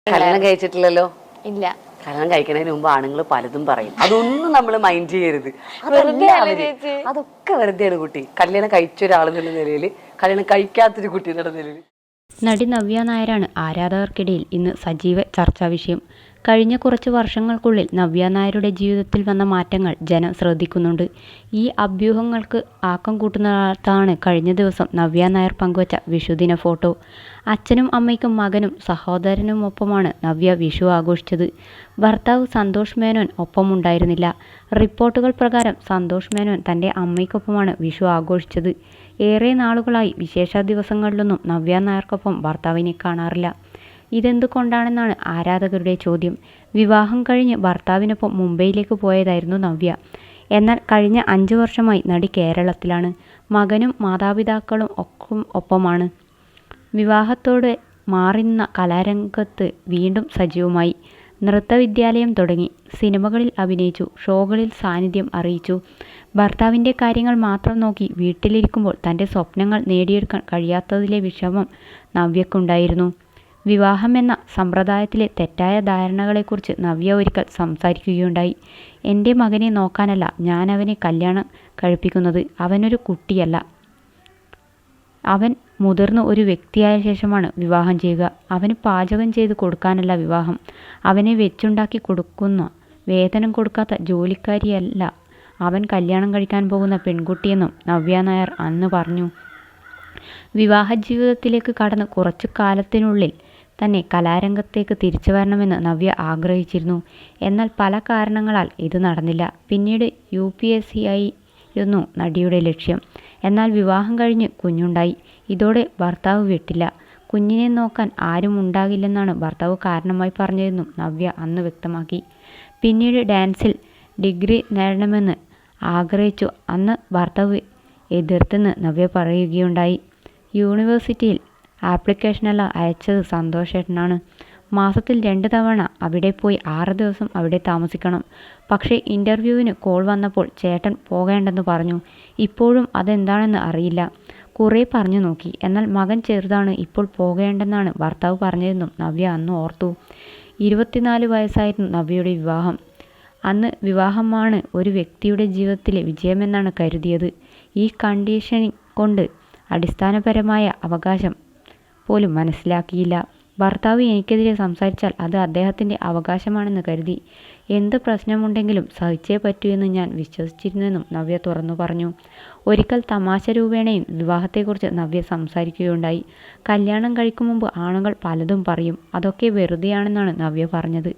കല്യാണം കഴിച്ചിട്ടില്ലല്ലോ? ഇല്ല. കല്യാണം കഴിക്കുന്നതിന് മുമ്പ് ആണുങ്ങൾ പലതും പറയും. അതൊന്നും നമ്മൾ മൈൻഡ് ചെയ്യരുത്. അതൊക്കെ വെറുതെയാണ് കുട്ടി. കല്യാണം കഴിച്ച ഒരാളെന്നുള്ള നിലയിൽ, കല്യാണം കഴിക്കാത്തൊരു കുട്ടി എന്നുള്ള നിലയിൽ. നടി നവ്യ നായരാണ് ആരാധകർക്കിടയിൽ ഇന്ന് സജീവ ചർച്ചാ വിഷയം. കഴിഞ്ഞ കുറച്ച് വർഷങ്ങൾക്കുള്ളിൽ നവ്യ നായരുടെ ജീവിതത്തിൽ വന്ന മാറ്റങ്ങൾ ജനം ശ്രദ്ധിക്കുന്നുണ്ട്. ഈ അഭ്യൂഹങ്ങൾക്ക് ആക്കം കൂട്ടുന്നതാണ് കഴിഞ്ഞ ദിവസം നവ്യ നായർ പങ്കുവച്ച വിഷുദിന ഫോട്ടോ. അച്ഛനും അമ്മയ്ക്കും മകനും സഹോദരനുമൊപ്പമാണ് നവ്യ വിഷു ആഘോഷിച്ചത്. ഭർത്താവ് സന്തോഷ് മേനോൻ ഒപ്പമുണ്ടായിരുന്നില്ല. റിപ്പോർട്ടുകൾ പ്രകാരം സന്തോഷ് മേനോൻ തൻ്റെ അമ്മയ്ക്കൊപ്പമാണ് വിഷു ആഘോഷിച്ചത്. ഏറെ നാളുകളായി വിശേഷ ദിവസങ്ങളിലൊന്നും നവ്യ നായർക്കൊപ്പം ഭർത്താവിനെ കാണാറില്ല. ഇതെന്തുകൊണ്ടാണെന്നാണ് ആരാധകരുടെ ചോദ്യം. വിവാഹം കഴിഞ്ഞ് ഭർത്താവിനൊപ്പം മുംബൈയിലേക്ക് പോയതായിരുന്നു നവ്യ. എന്നാൽ കഴിഞ്ഞ 5 വർഷമായി നടി കേരളത്തിലാണ്. മകനും മാതാപിതാക്കളും ഒപ്പമാണ്. വിവാഹത്തോടെ മാറിനിന്ന കലാരംഗത്ത് വീണ്ടും സജീവമായി. നൃത്തവിദ്യാലയം തുടങ്ങി. സിനിമകളിൽ അഭിനയിച്ചു. ഷോകളിൽ സാന്നിധ്യം അറിയിച്ചു. ഭർത്താവിൻ്റെ കാര്യങ്ങൾ മാത്രം നോക്കി വീട്ടിലിരിക്കുമ്പോൾ തൻ്റെ സ്വപ്നങ്ങൾ നേടിയെടുക്കാൻ കഴിയാത്തതിലെ വിഷമം നവ്യക്കുണ്ടായിരുന്നു. വിവാഹമെന്ന സമ്പ്രദായത്തിലെ തെറ്റായ ധാരണകളെക്കുറിച്ച് നവ്യ ഒരിക്കൽ സംസാരിക്കുകയുണ്ടായി. എൻ്റെ മകനെ നോക്കാനല്ല ഞാൻ അവനെ കല്യാണം കഴിപ്പിക്കുന്നത്. അവനൊരു കുട്ടിയല്ല. അവൻ മുതിർന്ന ഒരു വ്യക്തിയായ ശേഷമാണ് വിവാഹം ചെയ്യുക. അവന് പാചകം ചെയ്ത് കൊടുക്കാനല്ല വിവാഹം. അവനെ വെച്ചുണ്ടാക്കി കൊടുക്കുന്ന, വേതനം കൊടുക്കാത്ത ജോലിക്കാരിയല്ല അവൻ കല്യാണം കഴിക്കാൻ പോകുന്ന പെൺകുട്ടിയെന്നും നവ്യ നായർ അന്ന് പറഞ്ഞു. വിവാഹ ജീവിതത്തിലേക്ക് കടന്ന് കുറച്ചു കാലത്തിനുള്ളിൽ തന്നെ കലാരംഗത്തേക്ക് തിരിച്ചു വരണമെന്ന് നവ്യ ആഗ്രഹിച്ചിരുന്നു. എന്നാൽ പല കാരണങ്ങളാൽ ഇത് നടന്നില്ല. പിന്നീട് UPSC ആയിരുന്നു നടിയുടെ ലക്ഷ്യം. എന്നാൽ വിവാഹം കഴിഞ്ഞ് കുഞ്ഞുണ്ടായി. ഇതോടെ ഭർത്താവ് വിട്ടില്ല. കുഞ്ഞിനെ നോക്കാൻ ആരും ഉണ്ടാകില്ലെന്നാണ് ഭർത്താവ് കാരണമായി പറഞ്ഞതെന്നും നവ്യ അന്ന് വ്യക്തമാക്കി. പിന്നീട് ഡാൻസിൽ ഡിഗ്രി നേടണമെന്ന് ആഗ്രഹിച്ചു. അന്ന് ഭർത്താവ് എതിർത്തെന്ന് നവ്യ പറയുകയുണ്ടായി. യൂണിവേഴ്സിറ്റിയിൽ ആപ്ലിക്കേഷനെല്ലാം അയച്ചത് സന്തോഷേട്ടനാണ്. മാസത്തിൽ 2 തവണ അവിടെ പോയി 6 ദിവസം അവിടെ താമസിക്കണം. പക്ഷേ ഇൻ്റർവ്യൂവിന് കോൾ വന്നപ്പോൾ ചേട്ടൻ പോകേണ്ടെന്ന് പറഞ്ഞു. ഇപ്പോഴും അതെന്താണെന്ന് അറിയില്ല. കുറേ പറഞ്ഞു നോക്കി. എന്നാൽ മകൻ ചെറുതാണ്, ഇപ്പോൾ പോകേണ്ടെന്നാണ് ഭർത്താവ് പറഞ്ഞതെന്നും നവ്യ അന്ന് ഓർത്തു. 24 വയസ്സായിരുന്നു നവ്യയുടെ വിവാഹം. അന്ന് വിവാഹമാണ് ഒരു വ്യക്തിയുടെ ജീവിതത്തിലെ വിജയമെന്നാണ് കരുതിയത്. ഈ കണ്ടീഷനിങ് കൊണ്ട് അടിസ്ഥാനപരമായ അവകാശം പോലും മനസ്സിലാക്കിയില്ല. ഭർത്താവ് എനിക്കെതിരെ സംസാരിച്ചാൽ അത് അദ്ദേഹത്തിൻ്റെ അവകാശമാണെന്ന് കരുതി. എന്ത് പ്രശ്നമുണ്ടെങ്കിലും സഹിച്ചേ പറ്റൂ എന്ന് ഞാൻ വിശ്വസിച്ചിരുന്നെന്നും നവ്യ തുറന്നു പറഞ്ഞു. ഒരിക്കൽ തമാശ രൂപേണയും വിവാഹത്തെക്കുറിച്ച് നവ്യ സംസാരിക്കുകയുണ്ടായി. കല്യാണം കഴിക്കും മുമ്പ് ആണുങ്ങൾ പലതും പറയും. അതൊക്കെ വെറുതെയാണെന്നാണ് നവ്യ പറഞ്ഞത്.